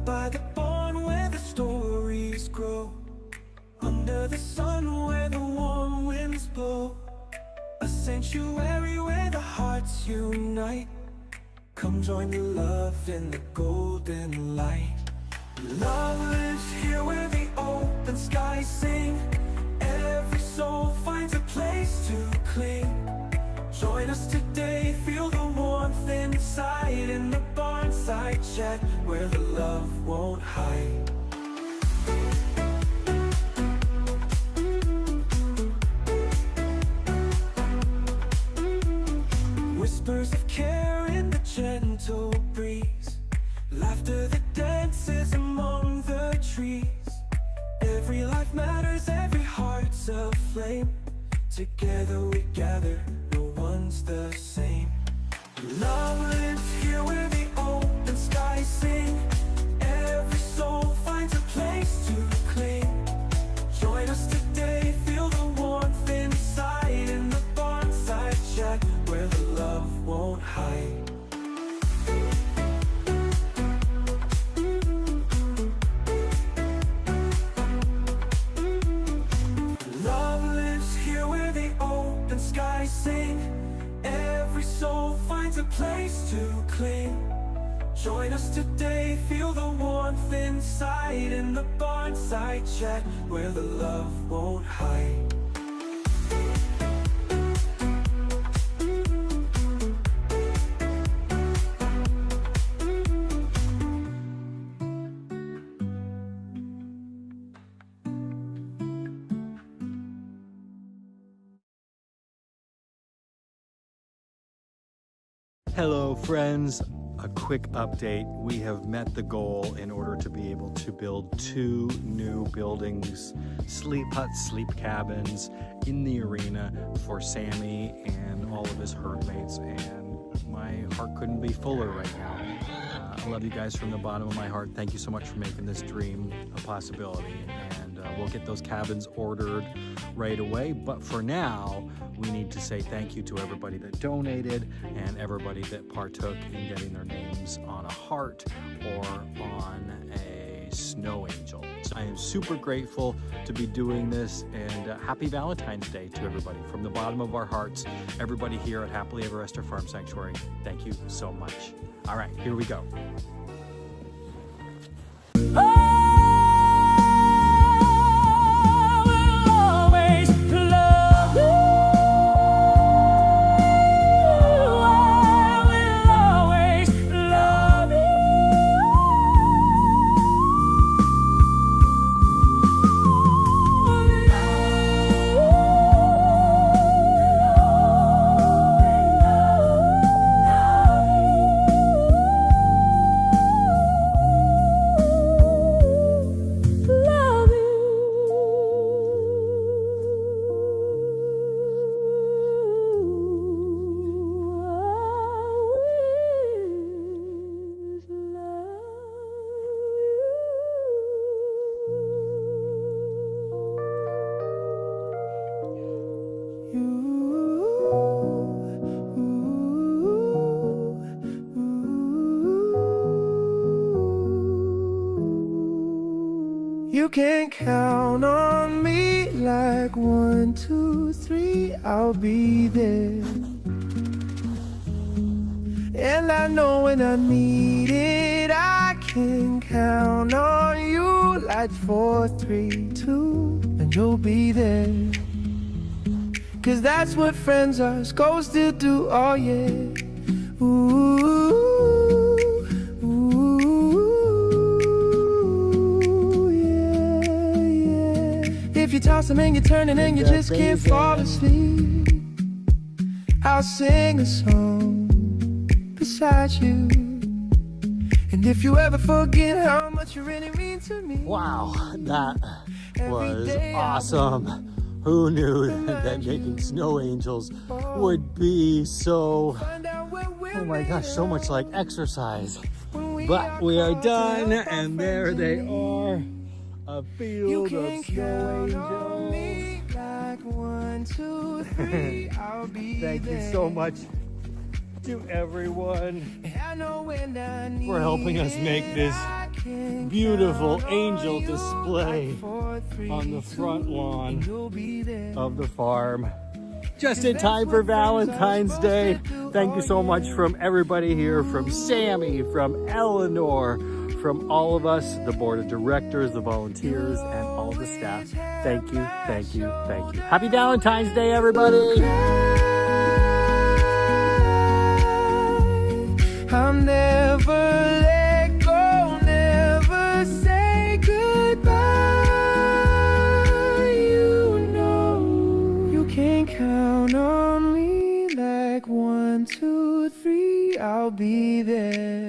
by the barn where the stories grow, under the sun where the warm winds blow. A sanctuary where the hearts unite. Come join the love in the golden light. Love lives here where the open skies sing. Every soul finds a place to cling. Join us today, feel the warmth inside, in the Barnside Chat where the love won't hide. Whispers of care in the gentle breeze, laughter that dances among the trees. Every life matters, every heart's a flame. Together we gather, no one's the same. Love lives here where the open skies sing. Every soul finds a place to cling. Join us today, feel the warmth inside, in the Barnside Chat where the love won't hide. Skies sing. Every soul finds a place to cling. Join us today, feel the warmth inside, in the Barnside Chat where the love won't hide. Hello friends, a quick update. We have met the goal in order to be able to build 2 new buildings, sleep huts, sleep cabins in the arena for Sammy and all of his herd mates, and my heart couldn't be fuller right now. I love you guys from the bottom of my heart. Thank you so much for making this dream a possibility, and we'll get those cabins ordered right away. But for now, we need to say thank you to everybody that donated and everybody that partook in getting their names on a heart or on a snow angel. So I am super grateful to be doing this, and happy Valentine's Day to everybody. From the bottom of our hearts, everybody here at Happily Ever After Farm Sanctuary, thank you so much. All right, here we go. You can count on me like 1, 2, 3, I'll be there. And I know when I need it, I can count on you like 4, 3, 2, and you'll be there. 'Cause that's what friends are supposed to do, oh yeah. Ooh. If you toss them and you turn it and you just can't fall asleep, I'll sing a song beside you. And if you ever forget how much you really mean to me. Wow, that was awesome. Who knew that making snow angels would be so, oh my gosh, so much like exercise. But we are done, and there they are. A field of snow angels. Like 1, 2, 3, I'll be Thank you so much to everyone for helping us make this beautiful angel display on the front lawn of the farm. Just in time for Valentine's Day. Thank you so much from everybody here, from Sammy, from Eleanor, from all of us, the board of directors, the volunteers, and all the staff. Thank you, thank you, thank you. Happy Valentine's Day, everybody! I'll never let go, never say goodbye. You know you can count on me like 1, 2, 3, I'll be there.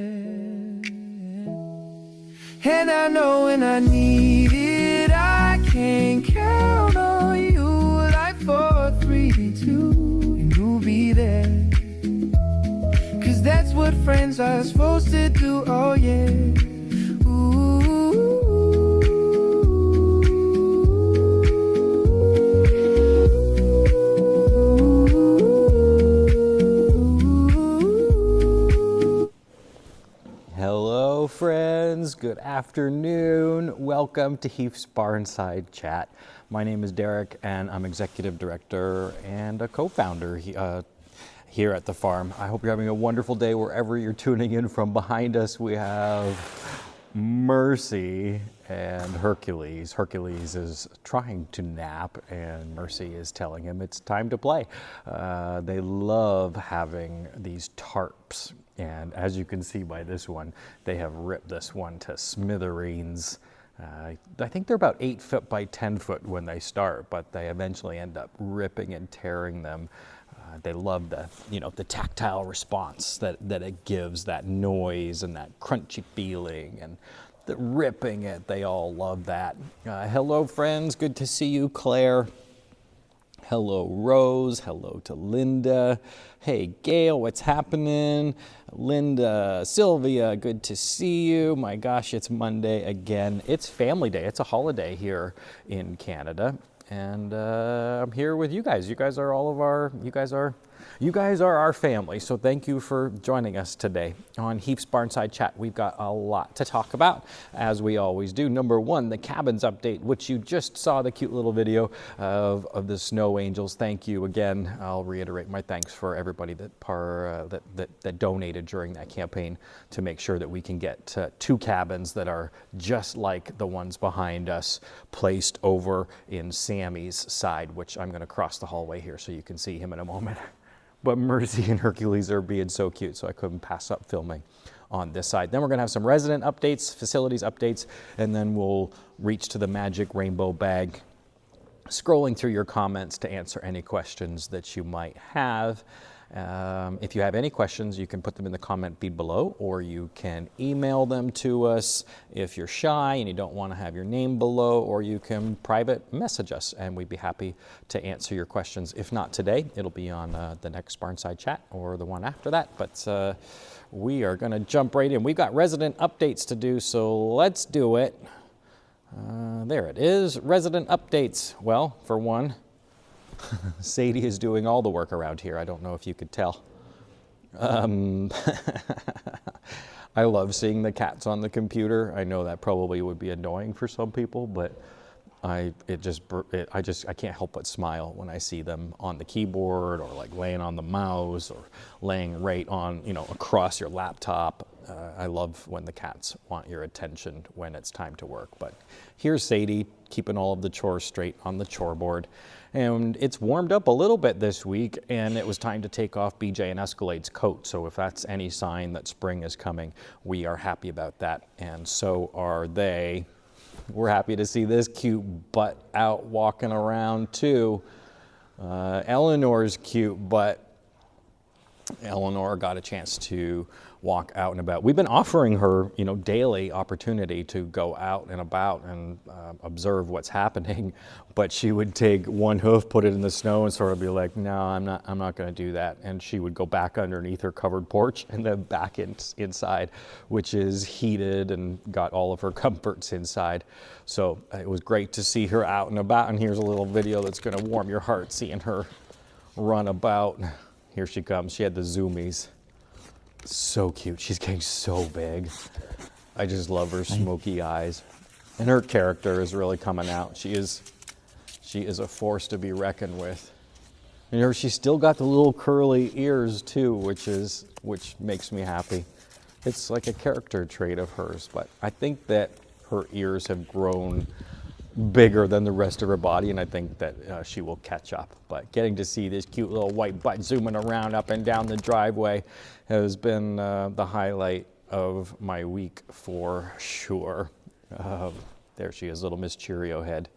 And I know when I need it, I can count on you like 4, 3, 2, and you'll be there. That's what friends are supposed to do, oh yeah. Hello friends, good afternoon. Welcome to Heath's Barnside Chat. My name is Derek and I'm executive director and a co-founder here at the farm. I hope you're having a wonderful day wherever you're tuning in from. Behind us we have Mercy and Hercules. Hercules is trying to nap and Mercy is telling him it's time to play. They love having these tarps, and as you can see by this one, they have ripped this one to smithereens. I think they're about 8 foot by 10 foot when they start, but they eventually end up ripping and tearing them. They love the tactile response that it gives, that noise and that crunchy feeling and the ripping it. They all love that. Hello friends, good to see you, Claire. Hello Rose, hello to Linda. Hey Gail, what's happening? Linda, Sylvia, good to see you. My gosh, it's Monday again. It's family day, it's a holiday here in Canada. And I'm here with you guys. You guys are our family. So thank you for joining us today on Heath's Barnside Chat. We've got a lot to talk about, as we always do. Number one, the cabins update, which you just saw the cute little video of the snow angels. Thank you again. I'll reiterate my thanks for everybody that donated during that campaign to make sure that we can get 2 cabins that are just like the ones behind us, placed over in Sammy's side, which I'm going to cross the hallway here so you can see him in a moment. But Mercy and Hercules are being so cute, so I couldn't pass up filming on this side. Then we're going to have some resident updates, facilities updates, and then we'll reach to the magic rainbow bag, scrolling through your comments to answer any questions that you might have. If you have any questions, you can put them in the comment feed below, or you can email them to us if you're shy and you don't want to have your name below, or you can private message us and we'd be happy to answer your questions. If not today, it'll be on the next Barnside Chat or the one after that, but we are going to jump right in. We've got resident updates to do, so let's do it. There it is, resident updates. Well, for one, Sadie is doing all the work around here. I don't know if you could tell. I love seeing the cats on the computer. I know that probably would be annoying for some people, but I can't help but smile when I see them on the keyboard or like laying on the mouse or laying right on, across your laptop. I love when the cats want your attention when it's time to work. But here's Sadie keeping all of the chores straight on the chore board. And it's warmed up a little bit this week, and it was time to take off BJ and Escalade's coat. So if that's any sign that spring is coming, we are happy about that. And so are they. We're happy to see this cute butt out walking around too. Eleanor's cute butt. Eleanor got a chance to walk out and about. We've been offering her, daily opportunity to go out and about and observe what's happening, but she would take one hoof, put it in the snow, and sort of be like, "No, I'm not going to do that." And she would go back underneath her covered porch and then back inside, which is heated and got all of her comforts inside. So it was great to see her out and about. And here's a little video that's going to warm your heart, seeing her run about. Here she comes. She had the zoomies. So cute. She's getting so big. I just love her smoky eyes. And her character is really coming out. She is a force to be reckoned with. You know, she's still got the little curly ears too, which makes me happy. It's like a character trait of hers, but I think that her ears have grown bigger than the rest of her body, and I think that she will catch up. But getting to see this cute little white butt zooming around up and down the driveway has been the highlight of my week for sure. There she is, little Miss Cheerio head.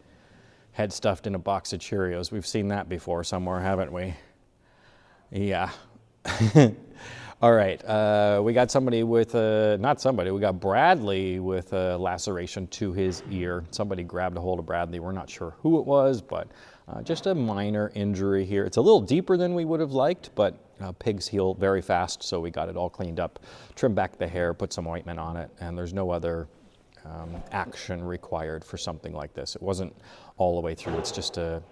Head stuffed in a box of Cheerios. We've seen that before somewhere, haven't we? Yeah. All right, we got somebody with, we got Bradley with a laceration to his ear. Somebody grabbed a hold of Bradley. We're not sure who it was, but just a minor injury here. It's a little deeper than we would have liked, but pigs heal very fast, so we got it all cleaned up, trimmed back the hair, put some ointment on it, and there's no other action required for something like this. It wasn't all the way through. It's just a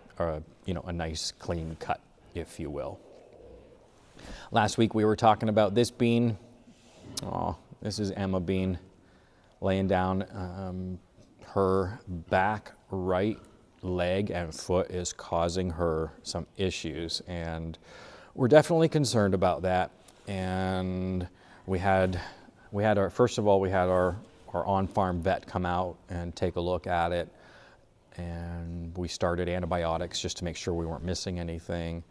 nice clean cut, if you will. Last week we were talking about this bean. Oh, this is Emma Bean laying down. Her back right leg and foot is causing her some issues, and we're definitely concerned about that. And we had our on-farm vet come out and take a look at it, and we started antibiotics just to make sure we weren't missing anything.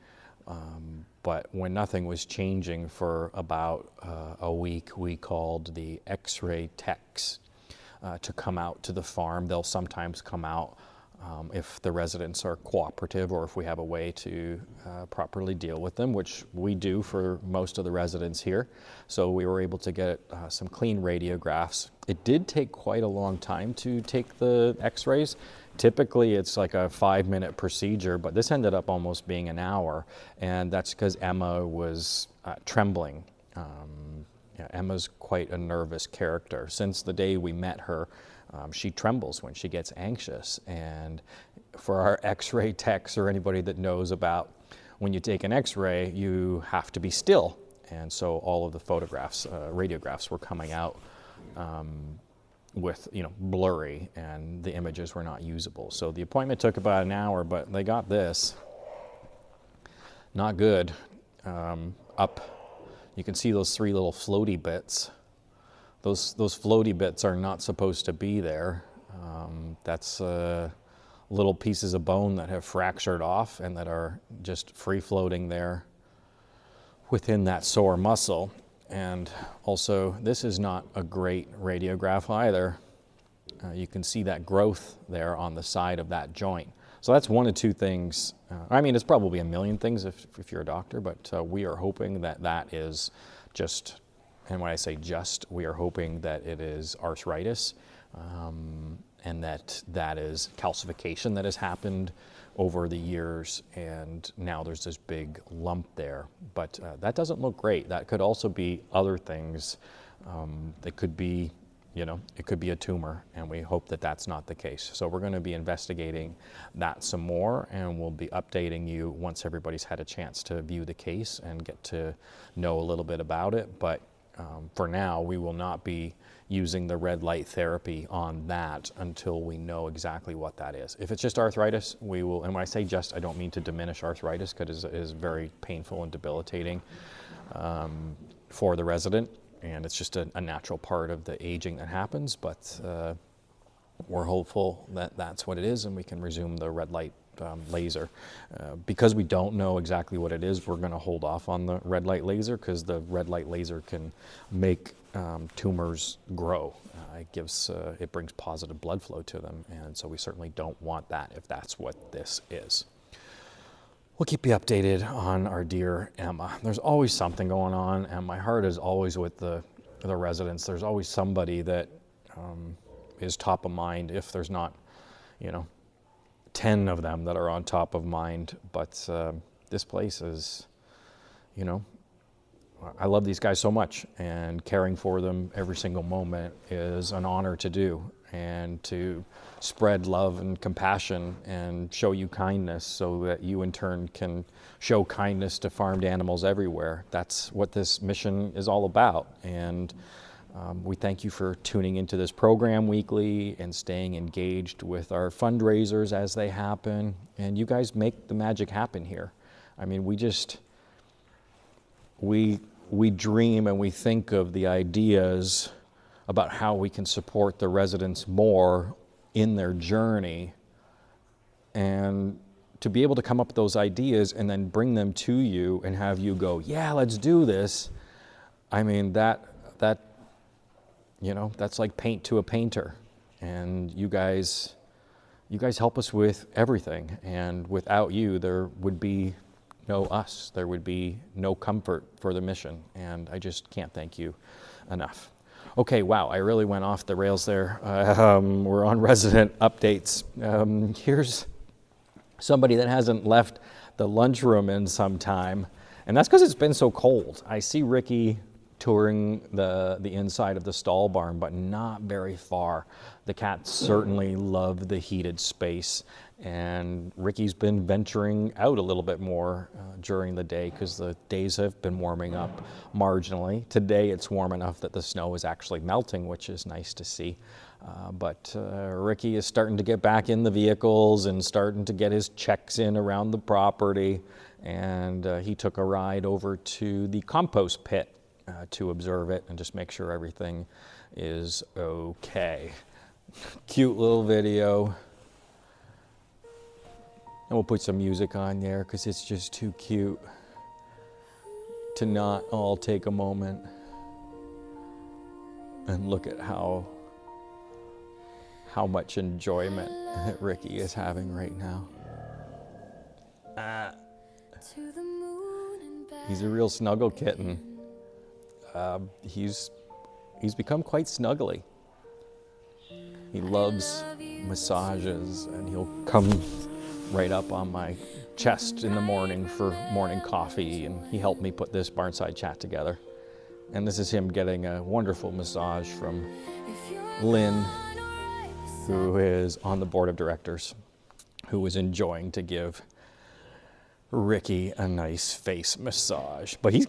But when nothing was changing for about a week, we called the X-ray techs to come out to the farm. They'll sometimes come out if the residents are cooperative or if we have a way to properly deal with them, which we do for most of the residents here. So we were able to get some clean radiographs. It did take quite a long time to take the X-rays. Typically it's like a 5-minute procedure, but this ended up almost being an hour, and that's because Emma was trembling. Emma's quite a nervous character. Since the day we met her, she trembles when she gets anxious, and for our X-ray techs or anybody that knows about when you take an X-ray, you have to be still, and so all of the photographs, radiographs were coming out with blurry, and the images were not usable. So the appointment took about an hour, but they got this. Not good. Up, you can see those 3 little floaty bits. Those floaty bits are not supposed to be there. That's little pieces of bone that have fractured off and that are just free floating there within that sore muscle. And also, this is not a great radiograph either. You can see that growth there on the side of that joint. So that's one of 2 things. I mean, it's probably a million things if you're a doctor, but we are hoping that that is just, and when I say just, we are hoping that it is arthritis, and that is calcification that has happened over the years, and now there's this big lump there. But that doesn't look great. That could also be other things. That could be, it could be a tumor, and we hope that that's not the case. So we're going to be investigating that some more, and we'll be updating you once everybody's had a chance to view the case and get to know a little bit about it. But for now, we will not be using the red light therapy on that until we know exactly what that is. If it's just arthritis, we will, and when I say just, I don't mean to diminish arthritis, because it is very painful and debilitating for the resident, and it's just a natural part of the aging that happens, but we're hopeful that that's what it is, and we can resume the red light laser. Because we don't know exactly what it is, we're going to hold off on the red light laser, because the red light laser can make tumors grow. It brings positive blood flow to them, and so we certainly don't want that if that's what this is. We'll keep you updated on our dear Emma. There's always something going on, and my heart is always with the residents. There's always somebody that is top of mind, if there's not 10 of them that are on top of mind. But this place is, I love these guys so much, and caring for them every single moment is an honor to do, and to spread love and compassion and show you kindness so that you in turn can show kindness to farmed animals everywhere. That's what this mission is all about. And We thank you for tuning into this program weekly and staying engaged with our fundraisers as they happen. And you guys make the magic happen here. I mean, we dream and we think of the ideas about how we can support the residents more in their journey, and to be able to come up with those ideas and then bring them to you and have you go, yeah, let's do this. I mean, that you know, that's like paint to a painter. And you guys help us with everything. And without you, there would be no us. There would be no comfort for the mission. And I just can't thank you enough. Okay, wow, I really went off the rails there. We're on resident updates. Here's somebody that hasn't left the lunchroom in some time. And that's because it's been so cold. I see Ricky touring the inside of the stall barn, but not very far. The cats certainly love the heated space, and Ricky's been venturing out a little bit more during the day because the days have been warming up marginally. Today it's warm enough that the snow is actually melting, which is nice to see. But Ricky is starting to get back in the vehicles and starting to get his checks in around the property, and he took a ride over to the compost pit to observe it and just make sure everything is okay. Cute little video. And we'll put some music on there because it's just too cute to not all take a moment and look at how much enjoyment Ricky is having right now. He's a real snuggle kitten. He's become quite snuggly. He loves massages, and he'll come right up on my chest in the morning for morning coffee, and he helped me put this Barnside Chat together. And this is him getting a wonderful massage from Lynn, who is on the board of directors, who was enjoying to give Ricky a nice face massage. But he's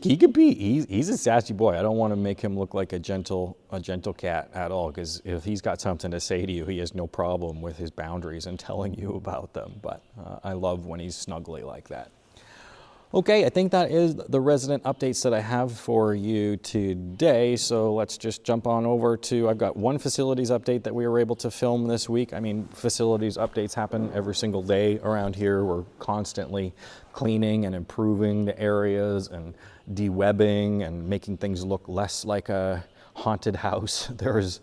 a sassy boy. I don't want to make him look like a gentle cat at all, because if he's got something to say to you, he has no problem with his boundaries and telling you about them. But I love when he's snuggly like that. Okay, I think that is the resident updates that I have for you today. So let's just jump on over to, I've got one facilities update that we were able to film this week. I mean, facilities updates happen every single day around here. We're constantly cleaning and improving the areas and de-webbing and making things look less like a haunted house. There is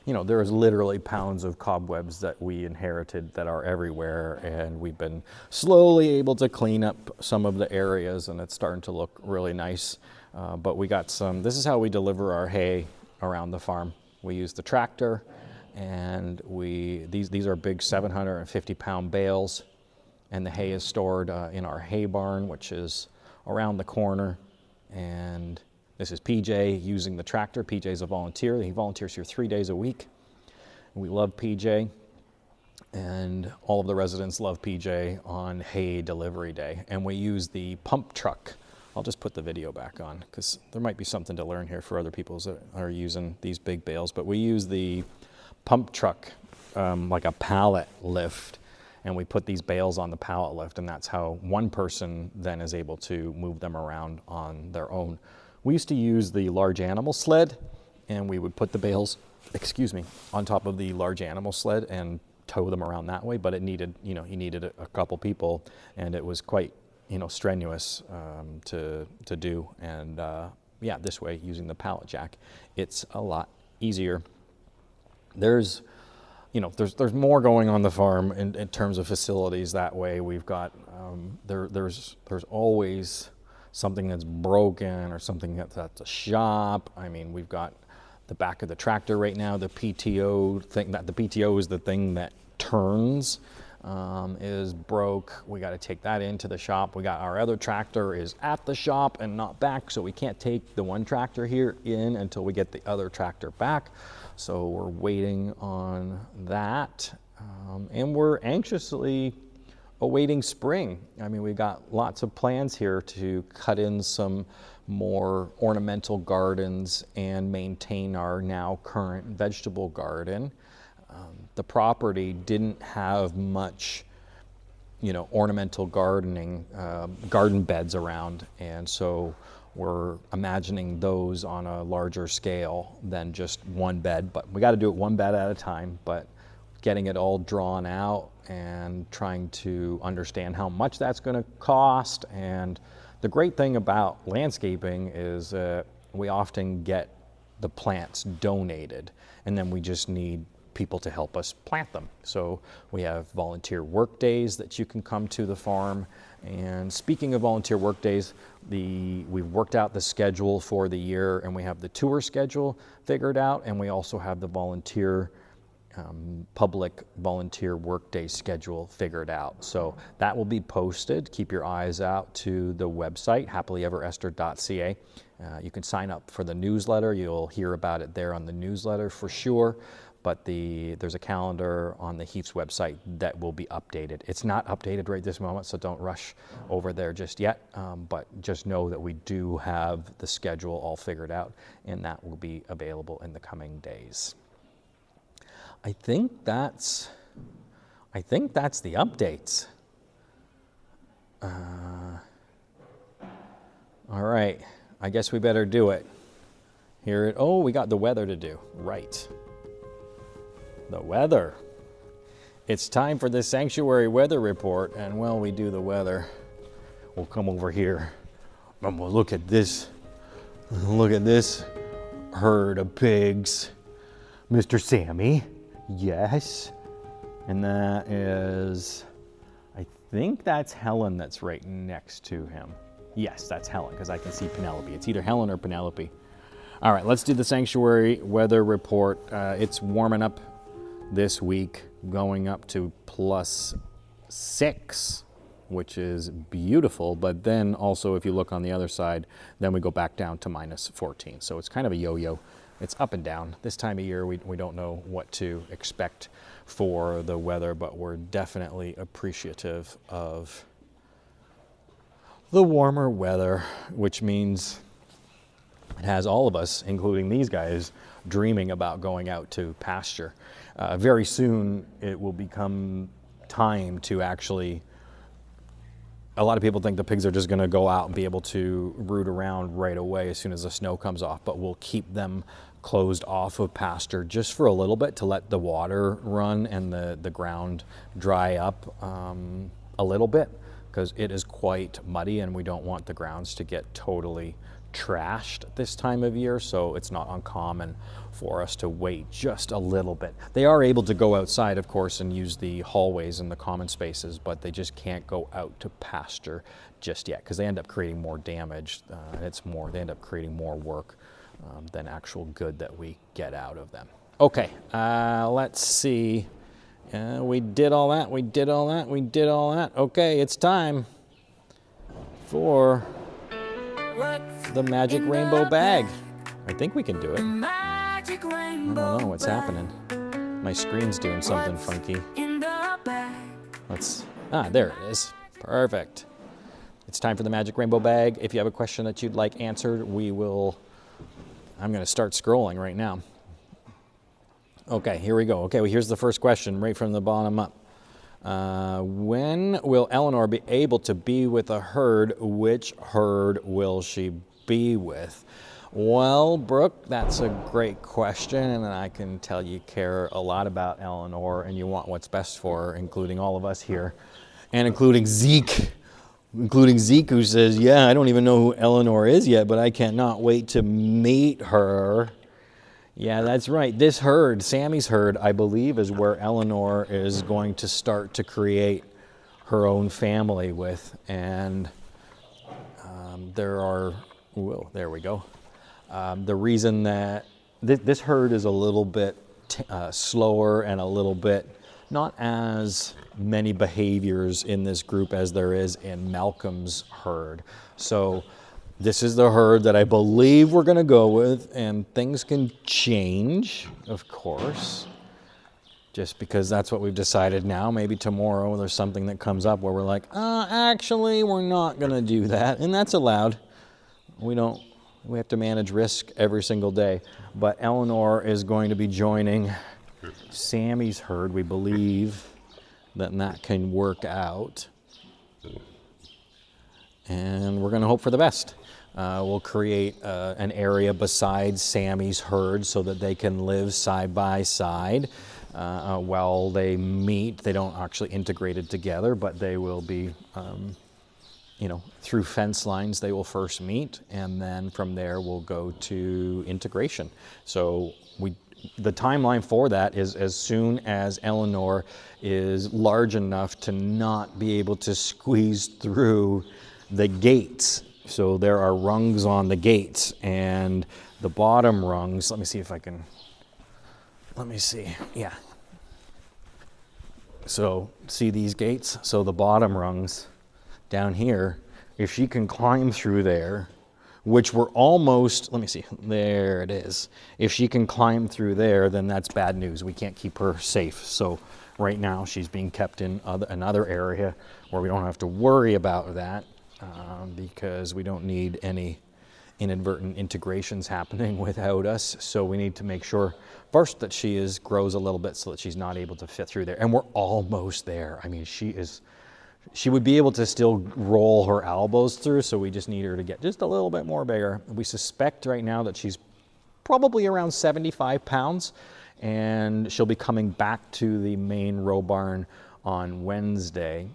literally pounds of cobwebs that we inherited that are everywhere, and we've been slowly able to clean up some of the areas, and it's starting to look really nice. But we got this is how we deliver our hay around the farm. We use the tractor, and these are big 750-pound bales, and the hay is stored in our hay barn, which is around the corner. And this is PJ using the tractor. PJ is a volunteer. He volunteers here 3 days a week. We love PJ, and all of the residents love PJ on hay delivery day. And we use the pump truck. I'll just put the video back on because there might be something to learn here for other people that are using these big bales. But we use the pump truck like a pallet lift, and we put these bales on the pallet lift, and that's how one person then is able to move them around on their own. We used to use the large animal sled, and we would put the bales, on top of the large animal sled and tow them around that way. But it needed, you needed a couple people, and it was quite, strenuous to do. And yeah, this way, using the pallet jack, it's a lot easier. There's more going on the farm in terms of facilities that way. We've got there's always something that's broken or something that's a shop. I mean, we've got the back of the tractor right now, the PTO thing, the PTO is the thing that turns, is broke. We got to take that into the shop. We got our other tractor is at the shop and not back, so we can't take the one tractor here in until we get the other tractor back. So we're waiting on that. And we're anxiously awaiting spring. I mean, we've got lots of plans here to cut in some more ornamental gardens and maintain our now current vegetable garden. The property didn't have much, ornamental gardening, garden beds around, and so we're imagining those on a larger scale than just one bed, but we got to do it one bed at a time. But getting it all drawn out and trying to understand how much that's going to cost. And the great thing about landscaping is we often get the plants donated, and then we just need people to help us plant them. So we have volunteer work days that you can come to the farm. And speaking of volunteer work days, we've worked out the schedule for the year, and we have the tour schedule figured out, and we also have the public volunteer workday schedule figured out. So that will be posted. Keep your eyes out to the website, happilyeverester.ca. You can sign up for the newsletter. You'll hear about it there on the newsletter for sure. But there's a calendar on the Heath's website that will be updated. It's not updated right this moment, so don't rush over there just yet. But just know that we do have the schedule all figured out, and that will be available in the coming days. I think that's the updates. All right, I guess we better do it. Oh, we got the weather to do. Right. The weather. It's time for the sanctuary weather report, and while we do the weather, we'll come over here and we'll look at this. Look at this herd of pigs. Mr. Sammy. Yes. And that is, I think that's Helen that's right next to him. Yes, that's Helen, because I can see Penelope. It's either Helen or Penelope. All right, let's do the sanctuary weather report. It's warming up this week, going up to +6, which is beautiful. But then also, if you look on the other side, then we go back down to -14. So it's kind of a yo-yo. It's up and down. This time of year, we don't know what to expect for the weather, but we're definitely appreciative of the warmer weather, which means it has all of us, including these guys, dreaming about going out to pasture. Very soon, it will become time to actually, a lot of people think the pigs are just gonna go out and be able to root around right away as soon as the snow comes off, but we'll keep them closed off of pasture just for a little bit to let the water run and the ground dry up a little bit, because it is quite muddy and we don't want the grounds to get totally trashed this time of year, so it's not uncommon for us to wait just a little bit. They are able to go outside, of course, and use the hallways and the common spaces, but they just can't go out to pasture just yet, because they end up creating more damage. They end up creating more work than actual good that we get out of them. Okay, let's see. We did all that. Okay, it's time for the magic rainbow bag. I think we can do it. I don't know what's happening. My screen's doing something funky. There it is. Perfect. It's time for the magic rainbow bag. If you have a question that you'd like answered, I'm gonna start scrolling right now. Okay, here we go. Okay, well, here's the first question right from the bottom up. When will Eleanor be able to be with a herd? Which herd will she be with? Well, Brooke, that's a great question, and I can tell you care a lot about Eleanor and you want what's best for her, including all of us here, and including Zeke, who says, yeah, I don't even know who Eleanor is yet, but I cannot wait to meet her. Yeah, that's right. This herd, Sammy's herd, I believe is where Eleanor is going to start to create her own family with. And there we go. The reason that this herd is a little bit slower and a little bit, not as many behaviors in this group as there is in Malcolm's herd. So this is the herd that I believe we're going to go with, and things can change, of course. just because that's what we've decided now. Maybe tomorrow there's something that comes up where we're like, actually, we're not going to do that. And that's allowed. We have to manage risk every single day. But Eleanor is going to be joining Sammy's herd. We believe that can work out. And we're going to hope for the best. We'll create an area beside Sammy's herd so that they can live side by side. While they meet, they don't actually integrate it together, but they will be, through fence lines, they will first meet, and then from there we'll go to integration. So the timeline for that is as soon as Eleanor is large enough to not be able to squeeze through the gates. So there are rungs on the gates, and the bottom rungs, let me see. Yeah. So see these gates? So the bottom rungs down here, if she can climb through there, which we're almost, let me see, there it is. If she can climb through there, then that's bad news. We can't keep her safe. So right now she's being kept in another area where we don't have to worry about that because we don't need any inadvertent integrations happening without us. So we need to make sure first that she grows a little bit so that she's not able to fit through there. And we're almost there. I mean, she would be able to still roll her elbows through, so we just need her to get just a little bit more bigger. We suspect right now that she's probably around 75 pounds, and she'll be coming back to the main row barn on Wednesday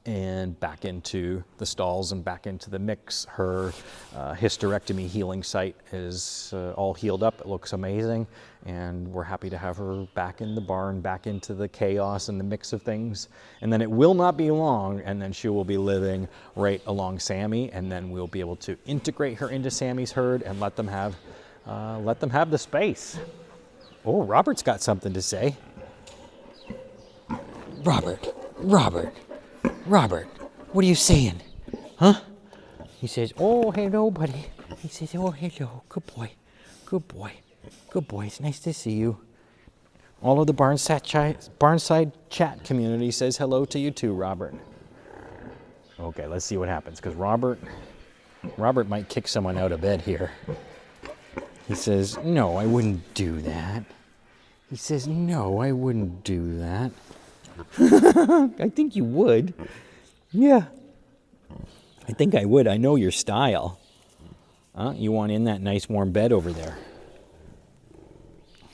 and back into the stalls and back into the mix. Her hysterectomy healing site is all healed up. It looks amazing, and we're happy to have her back in the barn, back into the chaos and the mix of things. And then it will not be long, and then she will be living right along Sammy, and then we'll be able to integrate her into Sammy's herd and let them have the space. Oh, Robert's got something to say. Robert, what are you saying? Huh? He says, oh, hello, buddy. He says, oh, hello. Good boy. Good boy. Good boy. It's nice to see you. All of the Barnside Chat community says hello to you too, Robert. Okay, let's see what happens, because Robert might kick someone out of bed here. He says, no, I wouldn't do that. He says, no, I wouldn't do that. I think you would. Yeah. I think I would. I know your style. You want in that nice warm bed over there.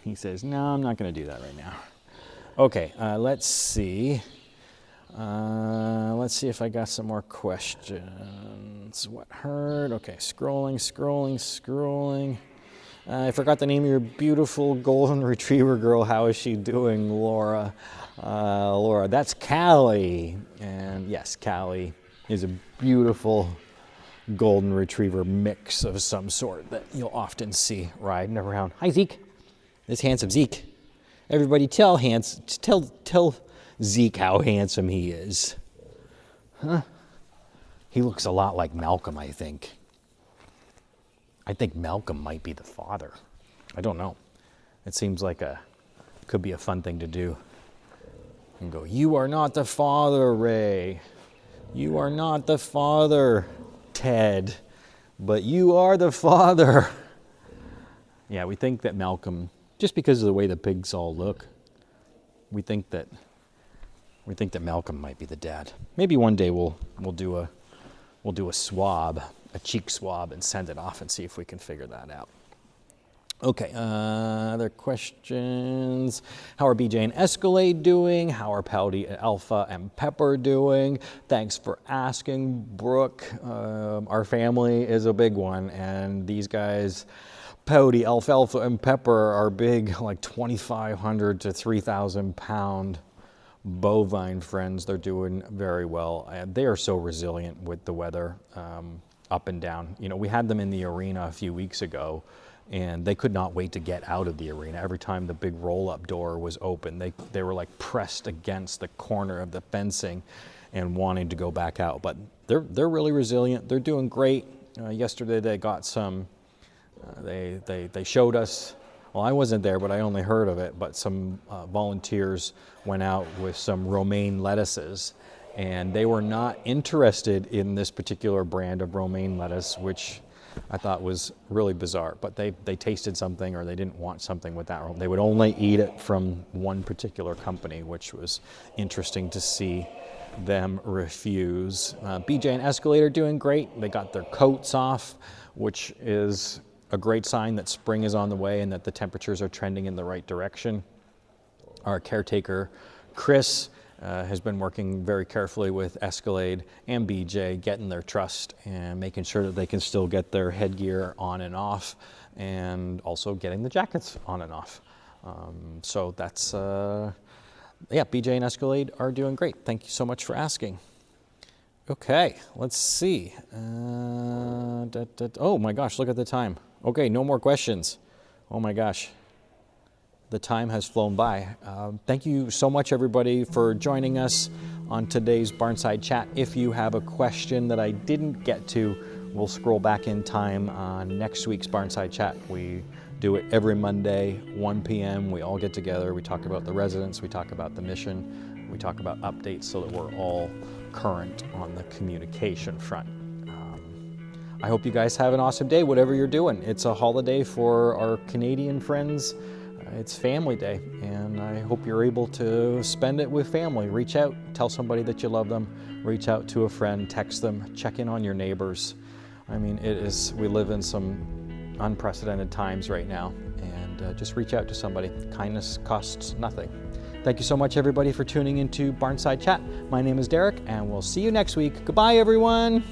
He says, no, I'm not going to do that right now. Okay, let's see. Let's see if I got some more questions. What herd? Okay, scrolling. I forgot the name of your beautiful golden retriever girl. How is she doing, Laura? Laura, that's Callie. And yes, Callie is a beautiful golden retriever mix of some sort that you'll often see riding around. Hi, Zeke. This handsome Zeke. Everybody tell Zeke how handsome he is. Huh? He looks a lot like Malcolm, I think. I think Malcolm might be the father. I don't know. It seems like could be a fun thing to do. And go, you are not the father, Ray. You are not the father, Ted. But you are the father. Yeah, we think that Malcolm, just because of the way the pigs all look, we think that Malcolm might be the dad. Maybe one day we'll do a swab, a cheek swab, and send it off and see if we can figure that out. Okay, other questions. How are BJ and Escalade doing? How are Pouty, Alpha, and Pepper doing? Thanks for asking, Brooke. Our family is a big one, and these guys, Pouty, Alfalfa, and Pepper, are big, like 2,500 to 3,000 pound bovine friends. They're doing very well. They are so resilient with the weather, up and down. You know, we had them in the arena a few weeks ago, and they could not wait to get out of the arena. Every time the big roll-up door was open, they were like pressed against the corner of the fencing and wanting to go back out. But they're really resilient. They're doing great. Yesterday they got some. They showed us Well, I wasn't there, but I only heard of it. But some volunteers went out with some romaine lettuces, and they were not interested in this particular brand of romaine lettuce, which I thought was really bizarre. But they tasted something, or they didn't want something with that. They would only eat it from one particular company, which was interesting to see them refuse. BJ and Escalade are doing great. They got their coats off, which is a great sign that spring is on the way and that the temperatures are trending in the right direction. Our caretaker, Chris, has been working very carefully with Escalade and BJ, getting their trust and making sure that they can still get their headgear on and off, and also getting the jackets on and off. So that's, yeah, BJ and Escalade are doing great. Thank you so much for asking. Okay, let's see. Oh my gosh, look at the time. Okay, no more questions. Oh my gosh, the time has flown by. Thank you so much, everybody, for joining us on today's Barnside Chat. If you have a question that I didn't get to, we'll scroll back in time on next week's Barnside Chat. We do it every Monday, 1 p.m. We all get together. We talk about the residents. We talk about the mission. We talk about updates so that we're all current on the communication front. I hope you guys have an awesome day, whatever you're doing. It's a holiday for our Canadian friends. It's Family Day, and I hope you're able to spend it with family. Reach out, tell somebody that you love them, reach out to a friend, text them, check in on your neighbors. I mean, we live in some unprecedented times right now, and just reach out to somebody. Kindness costs nothing. Thank you so much, everybody, for tuning into Barnside Chat. My name is Derek, and we'll see you next week. Goodbye, everyone.